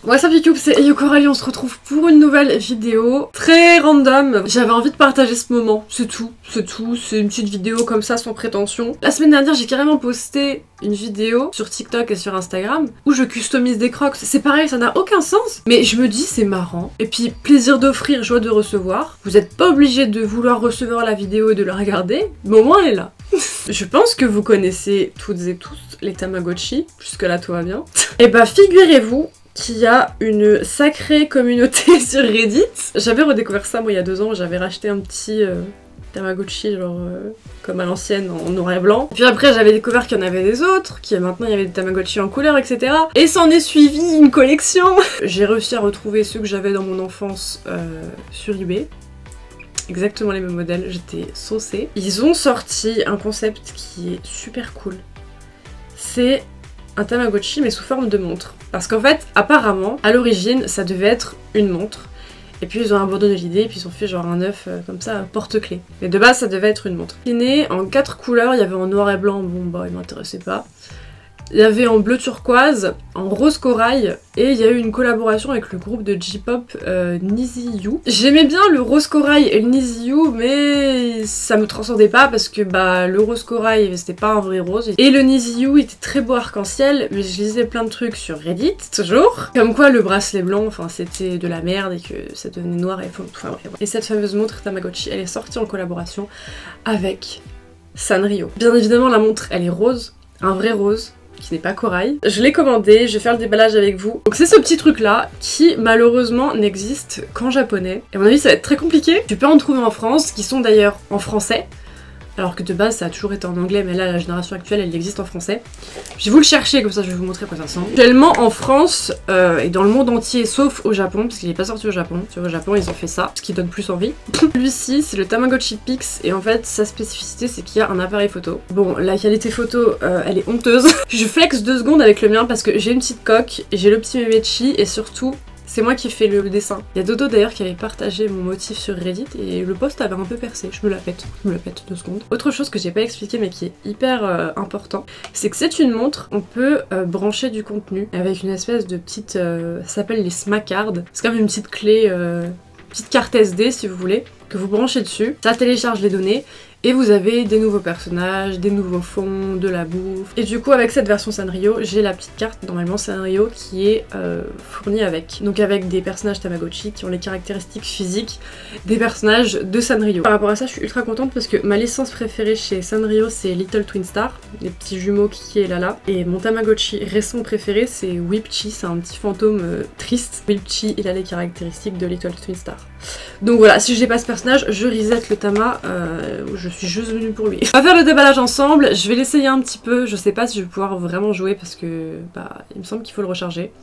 What's up YouTube, c'est Yocoralie, on se retrouve pour une nouvelle vidéo très random. J'avais envie de partager ce moment, c'est tout, c'est une petite vidéo comme ça sans prétention. La semaine dernière j'ai carrément posté une vidéo sur TikTok et sur Instagram où je customise des crocs. C'est pareil, ça n'a aucun sens, mais je me dis c'est marrant. Et puis plaisir d'offrir, joie de recevoir. Vous n'êtes pas obligé de vouloir recevoir la vidéo et de la regarder, mais au moins elle est là. Je pense que vous connaissez toutes et tous les Tamagotchi, jusque là tout va bien. Et bah figurez-vous qu'il y a une sacrée communauté sur Reddit. J'avais redécouvert ça moi il y a 2 ans, j'avais racheté un petit Tamagotchi genre comme à l'ancienne en noir et blanc. Puis après j'avais découvert qu'il y en avait des autres, qu'il y a maintenant il y avait des Tamagotchi en couleur, etc. Et s'en est suivi une collection. J'ai réussi à retrouver ceux que j'avais dans mon enfance sur eBay. Exactement les mêmes modèles, j'étais saucée. Ils ont sorti un concept qui est super cool. C'est un Tamagotchi mais sous forme de montre. Parce qu'en fait, apparemment, à l'origine, ça devait être une montre. Et puis ils ont abandonné l'idée et puis ils ont fait genre un œuf comme ça, porte-clés. Mais de base, ça devait être une montre. Il est né en 4 couleurs, il y avait en noir et blanc, bon bah il m'intéressait pas. Il y avait en bleu turquoise, en rose corail, et il y a eu une collaboration avec le groupe de J-pop Niziu. J'aimais bien le rose corail et le Niziu, mais ça me transcendait pas parce que bah le rose corail c'était pas un vrai rose. Et le Niziu était très beau arc-en-ciel, mais je lisais plein de trucs sur Reddit, toujours. Comme quoi le bracelet blanc, enfin c'était de la merde et que ça devenait noir et enfin bref. Et cette fameuse montre Tamagotchi, elle est sortie en collaboration avec Sanrio. Bien évidemment la montre elle est rose, un vrai rose. Qui n'est pas corail. Je l'ai commandé, je vais faire le déballage avec vous. Donc c'est ce petit truc là qui malheureusement n'existe qu'en japonais. Et à mon avis ça va être très compliqué. Tu peux en trouver en France, qui sont d'ailleurs en français. Alors que de base ça a toujours été en anglais, mais là la génération actuelle elle existe en français. Je vais vous le chercher comme ça je vais vous montrer quoi ça sent. Actuellement en France et dans le monde entier sauf au Japon, parce qu'il n'est pas sorti au Japon. Au Japon ils ont fait ça, ce qui donne plus envie. Celui-ci c'est le Tamagotchi Pix et en fait sa spécificité c'est qu'il y a un appareil photo. Bon la qualité photo elle est honteuse. Je flex 2 secondes avec le mien parce que j'ai une petite coque, j'ai le petit Memechi et surtout c'est moi qui fais le dessin. Il y a Dodo d'ailleurs qui avait partagé mon motif sur Reddit et le post avait un peu percé. Je me la pète 2 secondes. Autre chose que j'ai pas expliqué mais qui est hyper important, c'est que c'est une montre, on peut brancher du contenu avec une espèce de petite... ça s'appelle les Smack Cards. C'est comme une petite clé, petite carte SD si vous voulez, que vous branchez dessus. Ça télécharge les données. Et vous avez des nouveaux personnages, des nouveaux fonds, de la bouffe. Et du coup avec cette version Sanrio, j'ai la petite carte normalement Sanrio qui est fournie avec. Donc avec des personnages Tamagotchi qui ont les caractéristiques physiques des personnages de Sanrio. Par rapport à ça je suis ultra contente parce que ma licence préférée chez Sanrio c'est Little Twin Star, les petits jumeaux Kiki et Lala. Et mon Tamagotchi récent préféré c'est Whipchi, c'est un petit fantôme triste. Whipchi il a les caractéristiques de Little Twin Star. Donc voilà, si j'ai pas ce personnage, je reset le Tama, je suis juste venue pour lui. On va faire le déballage ensemble, je vais l'essayer un petit peu, je sais pas si je vais pouvoir vraiment jouer parce que bah il me semble qu'il faut le recharger.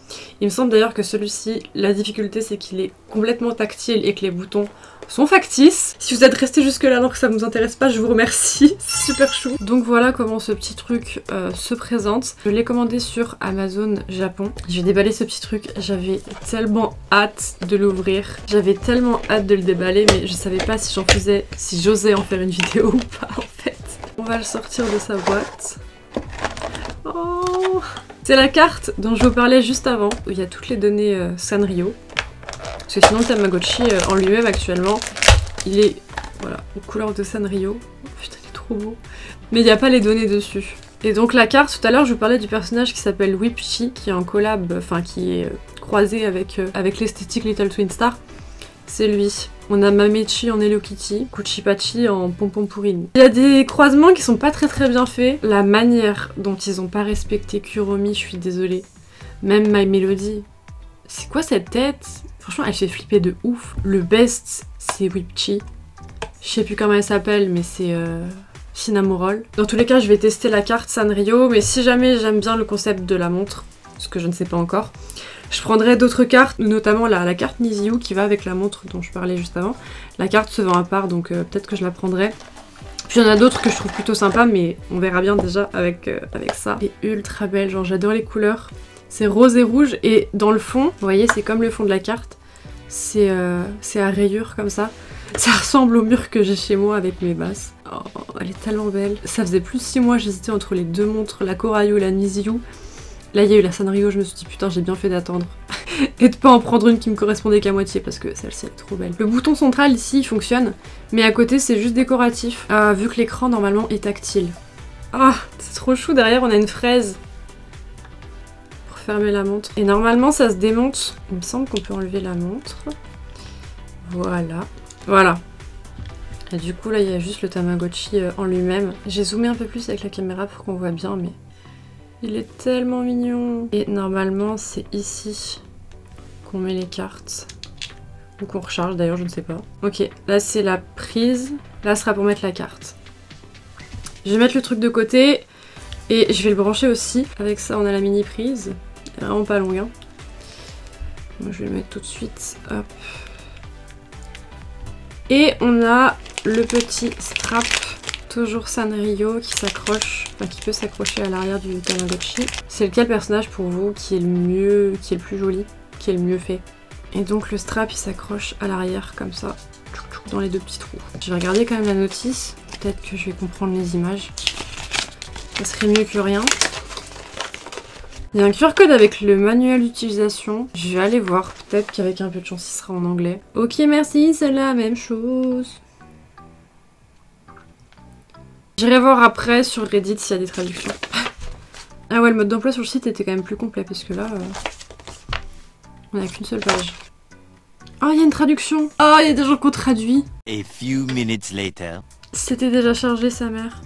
Il me semble d'ailleurs que celui-ci, la difficulté c'est qu'il est complètement tactile et que les boutons sont factices. Si vous êtes resté jusque là alors que ça vous intéresse pas, je vous remercie, c'est super chou. Donc voilà comment ce petit truc se présente. Je l'ai commandé sur Amazon Japon. Je vais déballer ce petit truc, j'avais tellement hâte de l'ouvrir. J'avais tellement hâte de le déballer mais je savais pas si j'osais en faire une vidéo ou pas en fait. On va le sortir de sa boîte. Oh, c'est la carte dont je vous parlais juste avant, où il y a toutes les données Sanrio. Parce que sinon le Tamagotchi en lui-même actuellement, il est voilà, aux couleurs de Sanrio. Oh, putain il est trop beau. Mais il n'y a pas les données dessus. Et donc la carte, tout à l'heure je vous parlais du personnage qui s'appelle Whipchi, qui est en collab, enfin qui est croisé avec l'esthétique Little Twin Star. C'est lui. On a Mamechi en Hello Kitty, Kuchipachi en Pompon Pourrine. Il y a des croisements qui sont pas très bien faits. La manière dont ils ont pas respecté Kuromi, je suis désolée. Même My Melody. C'est quoi cette tête? Franchement, elle fait flipper de ouf. Le best, c'est Whipchi. Je sais plus comment elle s'appelle, mais c'est Cinnamoroll. Dans tous les cas, je vais tester la carte Sanrio, mais si jamais j'aime bien le concept de la montre, ce que je ne sais pas encore, je prendrai d'autres cartes, notamment la carte Niziu qui va avec la montre dont je parlais juste avant. La carte se vend à part, donc peut-être que je la prendrai. Puis il y en a d'autres que je trouve plutôt sympas, mais on verra bien déjà avec ça. Elle est ultra belle, genre j'adore les couleurs. C'est rose et rouge, et dans le fond, vous voyez, c'est comme le fond de la carte. C'est à rayures comme ça. Ça ressemble au mur que j'ai chez moi avec mes basses. Oh, elle est tellement belle. Ça faisait plus de 6 mois, j'hésitais entre les 2 montres, la Corail ou la Niziu. Là, il y a eu la Sanrio, je me suis dit putain, j'ai bien fait d'attendre. Et de pas en prendre une qui me correspondait qu'à moitié parce que celle-ci est trop belle. Le bouton central ici, il fonctionne, mais à côté, c'est juste décoratif, vu que l'écran normalement est tactile. Ah, c'est trop chou, derrière on a une fraise pour fermer la montre. Et normalement, ça se démonte. Il me semble qu'on peut enlever la montre. Voilà. Voilà. Et du coup, là, il y a juste le Tamagotchi en lui-même. J'ai zoomé un peu plus avec la caméra pour qu'on voit bien, mais il est tellement mignon. Et normalement, c'est ici qu'on met les cartes. Ou qu'on recharge, d'ailleurs, je ne sais pas. Ok, là, c'est la prise. Là, ce sera pour mettre la carte. Je vais mettre le truc de côté. Et je vais le brancher aussi. Avec ça, on a la mini prise. Elle est vraiment pas longue, hein. Donc, je vais le mettre tout de suite. Hop. Et on a le petit strap, toujours Sanrio, qui s'accroche, enfin qui peut s'accrocher à l'arrière du Tamagotchi. C'est lequel personnage pour vous qui est le mieux, qui est le plus joli, qui est le mieux fait? Et donc le strap il s'accroche à l'arrière comme ça, dans les deux petits trous. Je vais regarder quand même la notice, peut-être que je vais comprendre les images. Ça serait mieux que rien. Il y a un QR code avec le manuel d'utilisation. Je vais aller voir. Peut-être qu'avec un peu de chance, il sera en anglais. Ok, merci, c'est la même chose. J'irai voir après sur Reddit s'il y a des traductions. Ah ouais, le mode d'emploi sur le site était quand même plus complet parce que là, on n'a qu'une seule page. Oh, il y a une traduction. Oh, il y a des gens qui ont traduit. A few minutes later. C'était déjà chargé, sa mère.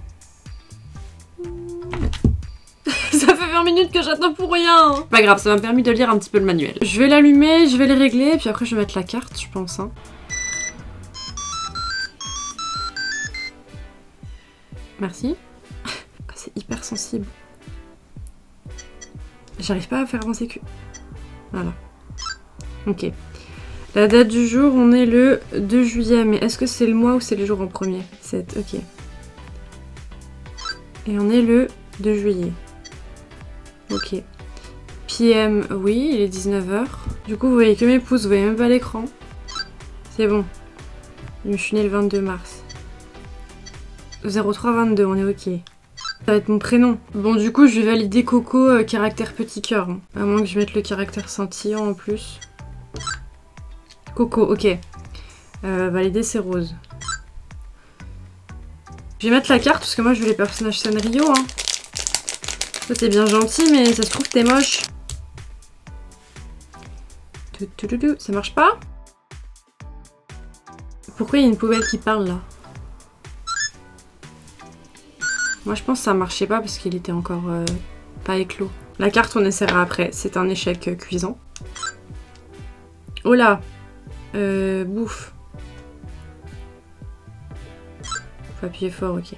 Ça fait 20 minutes que j'attends pour rien. Pas grave, ça m'a permis de lire un petit peu le manuel. Je vais l'allumer, je vais les régler, et puis après je vais mettre la carte, je pense. Hein. Merci. C'est hyper sensible. J'arrive pas à faire avancer que... Voilà. Ok. La date du jour, on est le 2 juillet, mais est-ce que c'est le mois ou c'est le jour en premier? 7, ok. Et on est le 2 juillet. Ok. PM, oui, il est 19 h. Du coup, vous voyez que mes pouces, vous voyez même pas l'écran. C'est bon. Je suis née le 22 mars. 0322, on est ok. Ça va être mon prénom. Bon, du coup, je vais valider Coco, caractère petit cœur. Hein. À moins que je mette le caractère scintillant en plus. Coco, ok. Valider, c'est rose. Je vais mettre la carte parce que moi, je veux les personnages Sanrio, hein. Toi t'es bien gentil mais ça se trouve t'es moche. Ça marche pas? Pourquoi il y a une poubelle qui parle là? Moi je pense que ça marchait pas parce qu'il était encore pas éclos. La carte on essaiera après, c'est un échec cuisant. Oh là, bouffe. Faut appuyer fort, ok.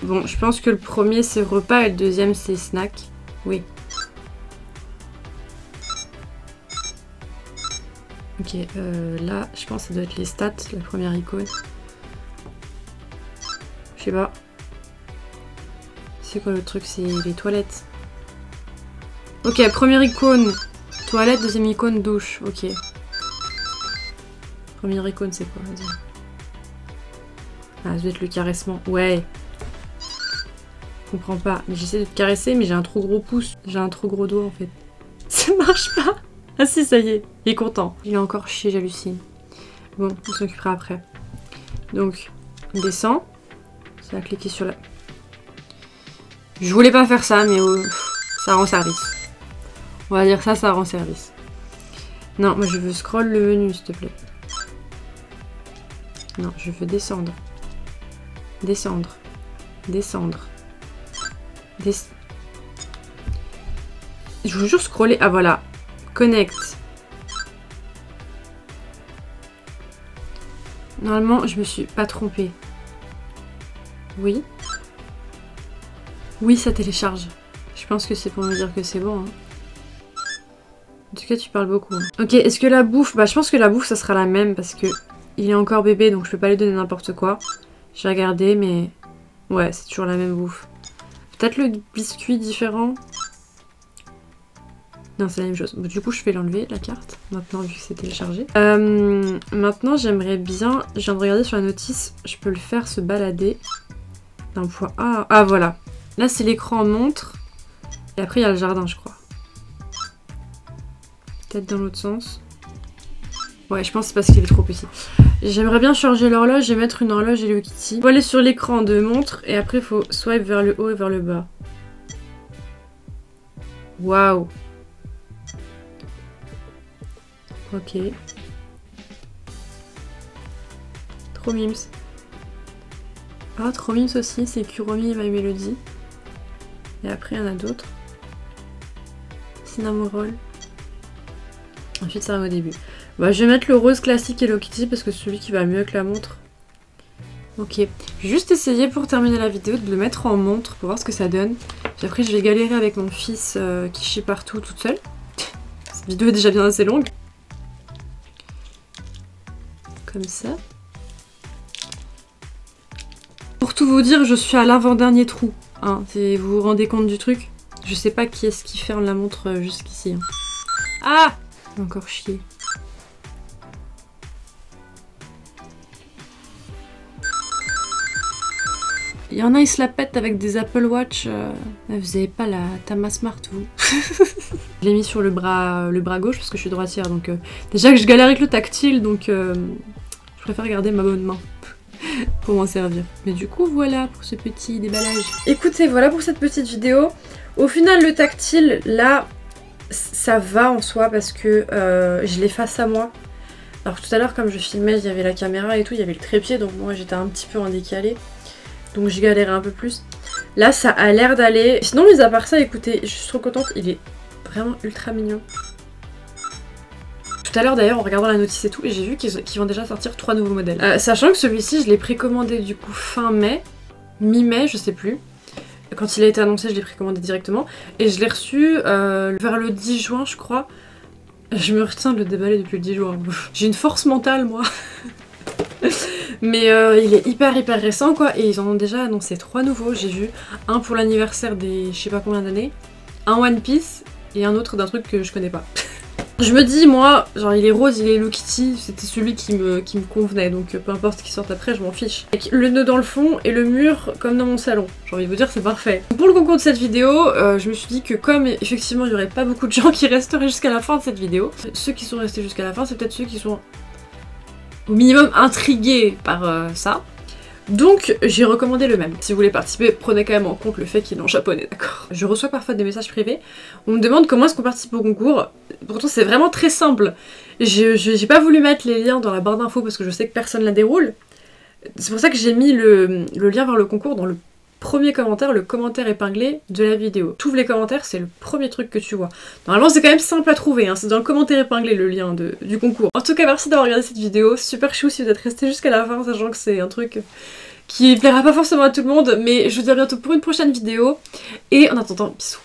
Bon, je pense que le premier c'est repas et le deuxième c'est snack. Oui. Ok, là, je pense que ça doit être les stats, la première icône. Je sais pas. C'est quoi le truc? C'est les toilettes. Ok, première icône, toilette, deuxième icône, douche. Ok. Première icône, c'est quoi? Vas-y. Ah, ça doit être le caressement. Ouais. Je comprends pas. Mais j'essaie de te caresser, mais j'ai un trop gros pouce. J'ai un trop gros doigt, en fait. Ça marche pas. Ah si, ça y est. Il est content. Il est encore chier, j'hallucine. Bon, on s'occupera après. Donc, on descend. Ça va cliquer sur la... Je voulais pas faire ça, mais ça rend service. On va dire ça, ça rend service. Non, moi je veux scroll le menu, s'il te plaît. Non, je veux descendre. Descendre. Descendre. Je veux juste scroller. Ah voilà. Connect. Normalement, je me suis pas trompée. Oui. Oui, ça télécharge. Je pense que c'est pour me dire que c'est bon. Hein. En tout cas, tu parles beaucoup. Hein. Ok, est-ce que la bouffe... Bah, je pense que la bouffe, ça sera la même parce que il est encore bébé, donc je peux pas lui donner n'importe quoi. J'ai regardé, mais... Ouais, c'est toujours la même bouffe. Peut-être le biscuit différent. Non, c'est la même chose. Bon, du coup, je vais l'enlever, la carte, maintenant, vu que c'est téléchargé. Maintenant, j'aimerais bien... Je viens de regarder sur la notice, je peux le faire se balader d'un point A. Ah, voilà. Là, c'est l'écran montre. Et après, il y a le jardin, je crois. Peut-être dans l'autre sens. Ouais, je pense que c'est parce qu'il est trop petit. J'aimerais bien changer l'horloge et mettre une horloge Hello Kitty. Il faut aller sur l'écran de montre et après il faut swipe vers le haut et vers le bas. Waouh. Ok. Trop mimes. Ah, trop mimes aussi, c'est Kuromi My Melody. Et après, il y en a d'autres. Cinnamon Roll. Ensuite, ça arrive au début. Bah, je vais mettre le rose classique Hello Kitty parce que c'est celui qui va mieux avec la montre. Ok. Je vais juste essayer pour terminer la vidéo de le mettre en montre pour voir ce que ça donne. Puis après, je vais galérer avec mon fils qui chie partout toute seule. Cette vidéo est déjà bien assez longue. Comme ça. Pour tout vous dire, je suis à l'avant-dernier trou. Hein, vous vous rendez compte du truc? Je sais pas qui est-ce qui ferme la montre jusqu'ici. Hein. Ah! Encore chier. Il y en a, ils se la pètent avec des Apple Watch. Vous avez pas la Tama Smart, vous? Je l'ai mis sur le bras gauche parce que je suis droitière. Donc déjà que je galère avec le tactile, donc je préfère garder ma bonne main pour m'en servir. Mais du coup, voilà pour ce petit déballage. Écoutez, voilà pour cette petite vidéo. Au final, le tactile, là, ça va en soi parce que je l'ai face à moi. Alors tout à l'heure, comme je filmais, il y avait la caméra et tout, il y avait le trépied, donc moi j'étais un petit peu en décalé. Donc je galérais un peu plus. Là, ça a l'air d'aller. Sinon, mis à part ça, écoutez, je suis trop contente. Il est vraiment ultra mignon. Tout à l'heure, d'ailleurs, en regardant la notice et tout, j'ai vu qu'ils vont déjà sortir 3 nouveaux modèles. Sachant que celui-ci, je l'ai précommandé du coup fin mai, mi-mai, je sais plus. Quand il a été annoncé, je l'ai précommandé directement. Et je l'ai reçu vers le 10 juin, je crois. Je me retiens de le déballer depuis le 10 juin. J'ai une force mentale, moi. Mais il est hyper récent quoi, et ils en ont déjà annoncé 3 nouveaux, j'ai vu. Un pour l'anniversaire des je sais pas combien d'années, un One Piece et un autre d'un truc que je connais pas. Je me dis moi, genre il est rose, il est Hello Kitty, c'était celui qui me convenait, donc peu importe ce qui sorte après, je m'en fiche. Avec le nœud dans le fond et le mur comme dans mon salon, j'ai envie de vous dire c'est parfait. Pour le concours de cette vidéo, je me suis dit que comme effectivement il y aurait pas beaucoup de gens qui resteraient jusqu'à la fin de cette vidéo, ceux qui sont restés jusqu'à la fin c'est peut-être ceux qui sont au minimum intrigué par ça. Donc j'ai recommandé le même. Si vous voulez participer, prenez quand même en compte le fait qu'il est en japonais, d'accord? Je reçois parfois des messages privés. On me demande comment est-ce qu'on participe au concours. Pourtant c'est vraiment très simple. J'ai pas voulu mettre les liens dans la barre d'infos parce que je sais que personne la déroule. C'est pour ça que j'ai mis le lien vers le concours dans le premier commentaire, le commentaire épinglé de la vidéo. Tous les commentaires, c'est le premier truc que tu vois. Normalement, c'est quand même simple à trouver, hein. C'est dans le commentaire épinglé le lien du concours. En tout cas, merci d'avoir regardé cette vidéo. Super chou si vous êtes resté jusqu'à la fin, sachant que c'est un truc qui plaira pas forcément à tout le monde. Mais je vous dis à bientôt pour une prochaine vidéo. Et en attendant, bisous.